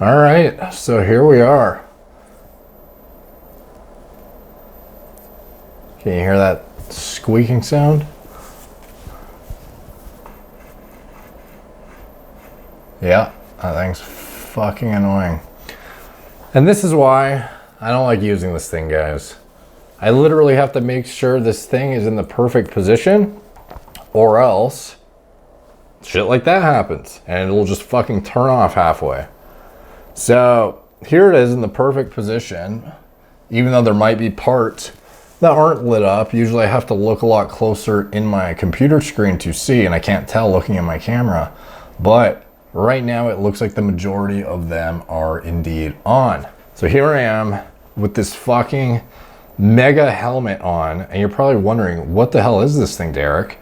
All right, so here we are. Can you hear that squeaking sound? Yeah, that thing's fucking annoying. And this is why I don't like using this thing, guys. I literally have to make sure this thing is in the perfect position, or else shit like that happens and it'll just fucking turn off halfway. So here it is in the perfect position, even though there might be parts that aren't lit up. Usually I have to look a lot closer in my computer screen to see, and I can't tell looking at my camera. But right now it looks like the majority of them are indeed on. So here I am with this fucking mega helmet on, and you're probably wondering, what the hell is this thing, Derek?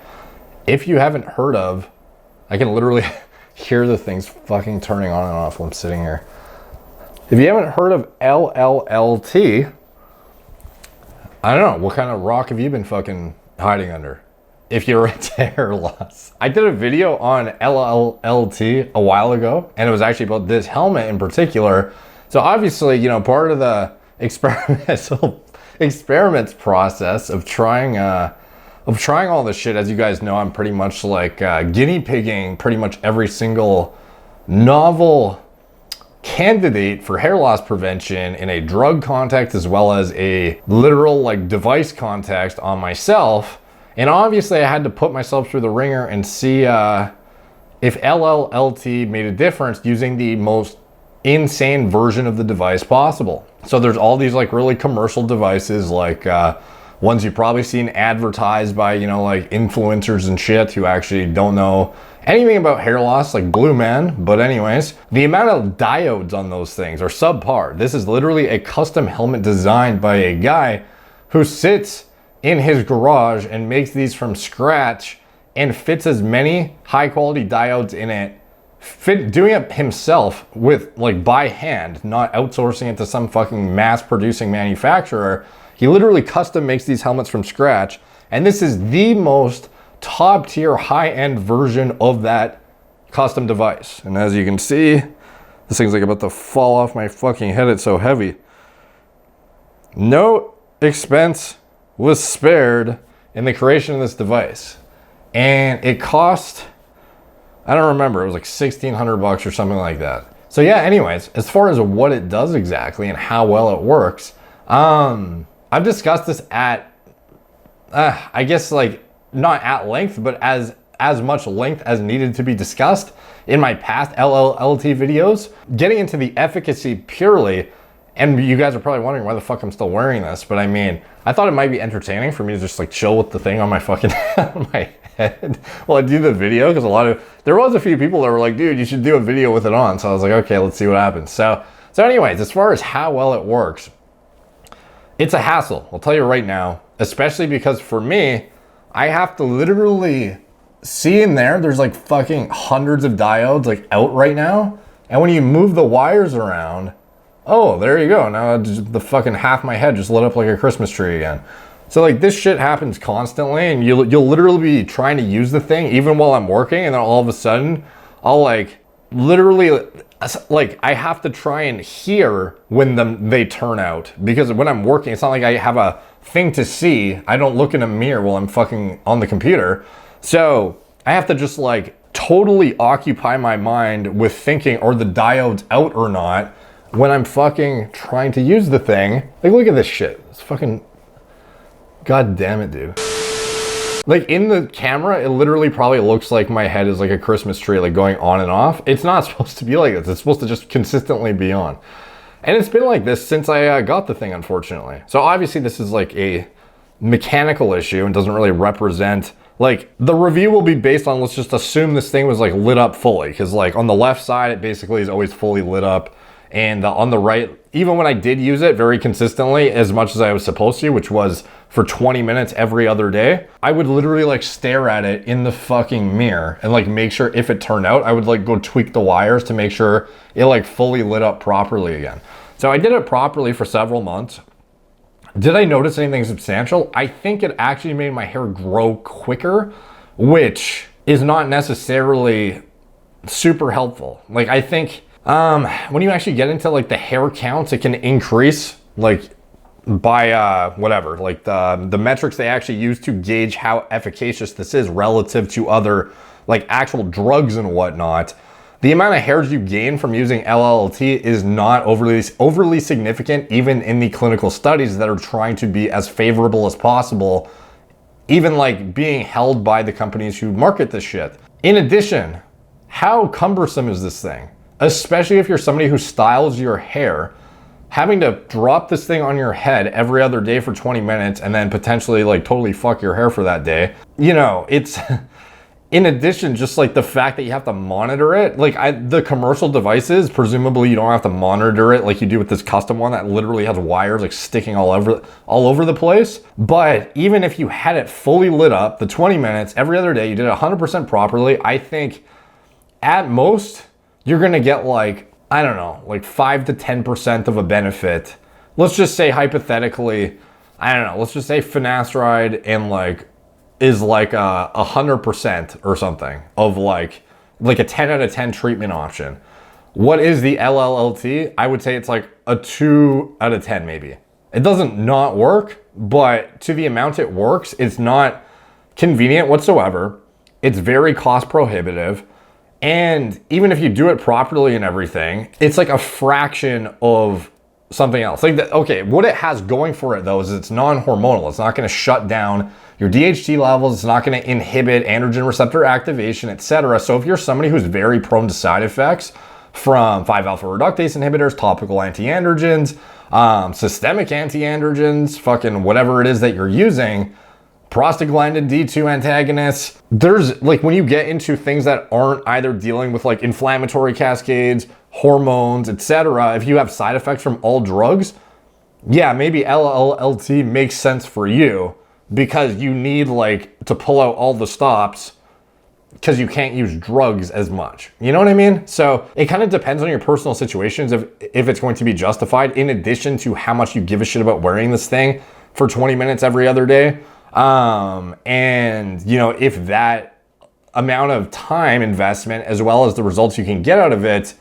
If you haven't heard of, I can literally hear the things fucking turning on and off while I'm sitting here. If you haven't heard of LLLT, I don't know, what kind of rock have you been fucking hiding under if you're into hair loss? I did a video on LLLT a while ago, and it was actually about this helmet in particular. So obviously, you know, part of the experiments process of trying all this shit, as you guys know, I'm pretty much like guinea pigging pretty much every single novel candidate for hair loss prevention in a drug context as well as a literal like device context on myself. And obviously I had to put myself through the ringer and see if LLLT made a difference using the most insane version of the device possible. So there's all these like really commercial devices, like ones you've probably seen advertised by, you know, like influencers and shit who actually don't know anything about hair loss, like Blue Man. But anyways, the amount of diodes on those things are subpar. This is literally a custom helmet designed by a guy who sits in his garage and makes these from scratch and fits as many high quality diodes in it, doing it himself with like by hand, not outsourcing it to some fucking mass producing manufacturer. He literally custom makes these helmets from scratch, and this is the most top tier high end version of that custom device. And as you can see, this thing's like about to fall off my fucking head, it's so heavy. No expense was spared in the creation of this device, and it cost, I don't remember, it was like $1,600 or something like that. So yeah, anyways, as far as what it does exactly and how well it works, I've discussed this at, I guess like not at length, but as much length as needed to be discussed in my past LLLT videos. Getting into the efficacy purely, and you guys are probably wondering why the fuck I'm still wearing this, but I mean, I thought it might be entertaining for me to just like chill with the thing on my fucking on my head while I do the video, because there was a few people that were like, dude, you should do a video with it on. So I was like, okay, let's see what happens. So anyways, as far as how well it works, it's a hassle, I'll tell you right now, especially because for me, I have to literally see in there's like fucking hundreds of diodes like out right now. And when you move the wires around, oh, there you go. Now the fucking half my head just lit up like a Christmas tree again. So like this shit happens constantly, and you'll literally be trying to use the thing even while I'm working, and then all of a sudden I'll like literally, like I have to try and hear when they turn out, because when I'm working, it's not like I have a thing to see. I don't look in a mirror while I'm fucking on the computer. So I have to just like totally occupy my mind with thinking, are the diodes out or not, when I'm fucking trying to use the thing. Like, look at this shit. It's fucking, god damn it, dude. Like in the camera, it literally probably looks like my head is like a Christmas tree, like going on and off. It's not supposed to be like this. It's supposed to just consistently be on. And it's been like this since I got the thing, unfortunately. So obviously this is like a mechanical issue and doesn't really represent, like the review will be based on, let's just assume this thing was like lit up fully. Cause like on the left side, it basically is always fully lit up. And on the right, even when I did use it very consistently, as much as I was supposed to, which was for 20 minutes every other day, I would literally like stare at it in the fucking mirror and like make sure if it turned out, I would like go tweak the wires to make sure it like fully lit up properly again. So I did it properly for several months. Did I notice anything substantial? I think it actually made my hair grow quicker, which is not necessarily super helpful. Like I think When you actually get into like the hair counts, it can increase like by whatever, like the metrics they actually use to gauge how efficacious this is relative to other like actual drugs and whatnot. The amount of hairs you gain from using LLLT is not overly significant, even in the clinical studies that are trying to be as favorable as possible, even like being held by the companies who market this shit. In addition, how cumbersome is this thing? Especially if you're somebody who styles your hair, having to drop this thing on your head every other day for 20 minutes and then potentially like totally fuck your hair for that day. You know, it's in addition, just like the fact that you have to monitor it, like the commercial devices, presumably you don't have to monitor it like you do with this custom one that literally has wires like sticking all over the place. But even if you had it fully lit up, the 20 minutes every other day, you did it 100% properly, I think at most you're gonna get like, I don't know, like 5 to 10% of a benefit. Let's just say hypothetically, I don't know, let's just say finasteride and like is like 100% or something of like a 10 out of 10 treatment option. What is the LLLT? I would say it's like a 2 out of 10 maybe. It doesn't not work, but to the amount it works, it's not convenient whatsoever. It's very cost prohibitive. And even if you do it properly and everything, it's like a fraction of something else. Like okay, what it has going for it though is it's non-hormonal. It's not going to shut down your DHT levels. It's not going to inhibit androgen receptor activation, etc. So if you're somebody who's very prone to side effects from 5-alpha reductase inhibitors, topical anti-androgens, systemic anti-androgens, fucking whatever it is that you're using, prostaglandin D2 antagonists, there's like when you get into things that aren't either dealing with like inflammatory cascades, hormones, etc., if you have side effects from all drugs, yeah, maybe LLLT makes sense for you because you need like to pull out all the stops because you can't use drugs as much. You know what I mean? So it kind of depends on your personal situations if it's going to be justified, in addition to how much you give a shit about wearing this thing for 20 minutes every other day. And you know, if that amount of time investment as well as the results you can get out of it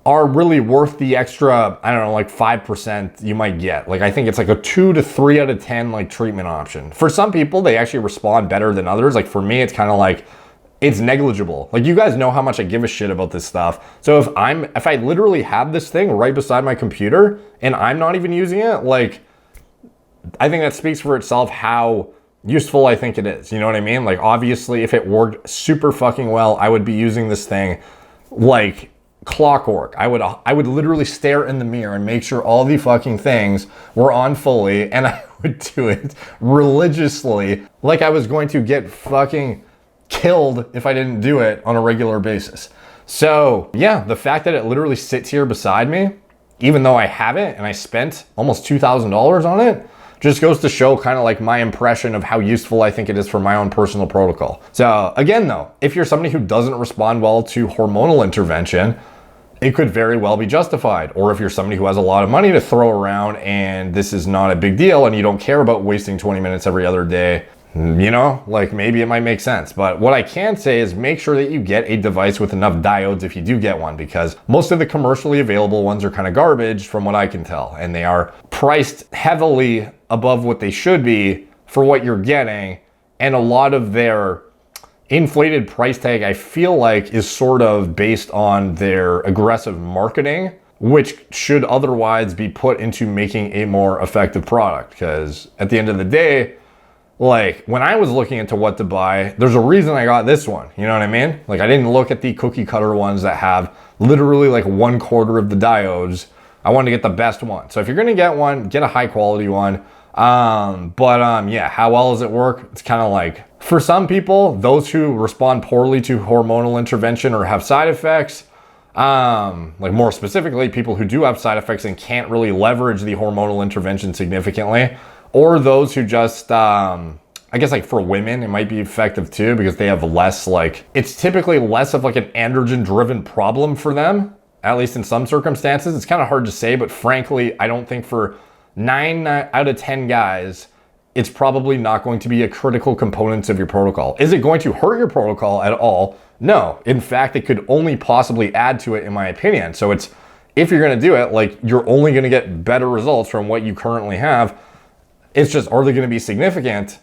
are really worth the extra, I don't know, like 5% you might get. Like I think it's like a 2 to 3 out of 10 like treatment option. For some people, they actually respond better than others. Like for me, it's kind of like it's negligible. Like you guys know how much I give a shit about this stuff. So if I literally have this thing right beside my computer and I'm not even using it, like I think that speaks for itself how useful I think it is. You know what I mean? Like obviously if it worked super fucking well, I would be using this thing like clockwork. I would literally stare in the mirror and make sure all the fucking things were on fully, and I would do it religiously like I was going to get fucking killed if I didn't do it on a regular basis. So yeah, the fact that it literally sits here beside me, even though I have it and I spent almost $2,000 on it, just goes to show kind of like my impression of how useful I think it is for my own personal protocol. So again though, if you're somebody who doesn't respond well to hormonal intervention, it could very well be justified. Or if you're somebody who has a lot of money to throw around and this is not a big deal and you don't care about wasting 20 minutes every other day, you know, like maybe it might make sense. But what I can say is make sure that you get a device with enough diodes if you do get one, because most of the commercially available ones are kind of garbage from what I can tell. And they are priced heavily above what they should be for what you're getting. And a lot of their inflated price tag, I feel like, is sort of based on their aggressive marketing, which should otherwise be put into making a more effective product. Because at the end of the day, like when I was looking into what to buy, there's a reason I got this one. You know what I mean? Like I didn't look at the cookie cutter ones that have literally like 1/4 of the diodes. I wanted to get the best one. So if you're gonna get one, get a high quality one. Yeah, how well does it work? It's kind of like, for some people, those who respond poorly to hormonal intervention or have side effects, like more specifically, people who do have side effects and can't really leverage the hormonal intervention significantly, or those who just, I guess like for women, it might be effective too because they have less like, it's typically less of like an androgen driven problem for them, at least in some circumstances. It's kind of hard to say, but frankly, I don't think for 9 out of 10 guys, it's probably not going to be a critical component of your protocol. Is it going to hurt your protocol at all? No. In fact, it could only possibly add to it, in my opinion. So it's, if you're going to do it, like, you're only going to get better results from what you currently have. It's just, are they going to be significant?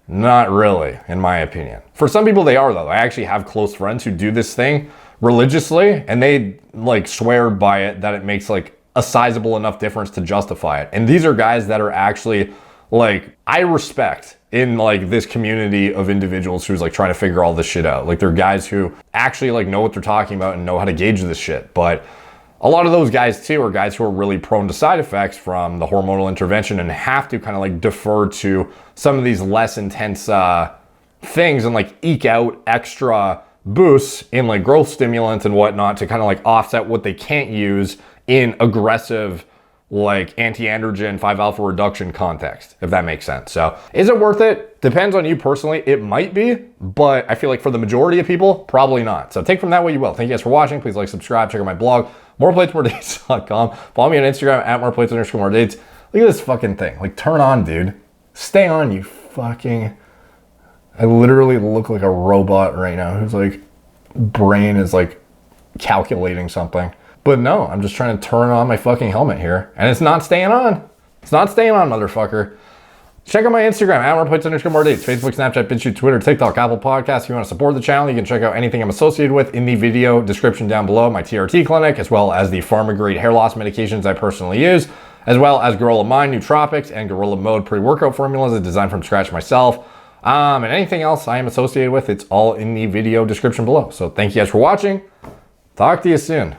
Not really, in my opinion. For some people, they are, though. I actually have close friends who do this thing religiously, and they like swear by it that it makes like a sizable enough difference to justify it. And these are guys that are actually like, I respect in like this community of individuals who's like trying to figure all this shit out. Like, they're guys who actually like know what they're talking about and know how to gauge this shit. But a lot of those guys too are guys who are really prone to side effects from the hormonal intervention and have to kind of like defer to some of these less intense things and like eke out extra boosts in like growth stimulants and whatnot to kind of like offset what they can't use in aggressive like anti-androgen 5-alpha reduction context, if that makes sense. So is it worth it? Depends on you personally. It might be, but I feel like for the majority of people, probably not. So take from that what you will. Thank you guys for watching. Please like, subscribe, check out my blog, moreplates.com. Follow me on Instagram at moreplates_more_dates. Look at this fucking thing. Like, turn on, dude. Stay on, you fucking... I literally look like a robot right now whose like brain is like calculating something. But no, I'm just trying to turn on my fucking helmet here, and it's not staying on. It's not staying on, motherfucker. Check out my Instagram, at moreplates_more_dates, Facebook, Snapchat, BitChute, Twitter, TikTok, Apple Podcasts. If you want to support the channel, you can check out anything I'm associated with in the video description down below. My TRT clinic, as well as the pharma-grade hair loss medications I personally use, as well as Gorilla Mind nootropics and Gorilla Mode pre-workout formulas I designed from scratch myself. And anything else I am associated with, it's all in the video description below. So thank you guys for watching. Talk to you soon.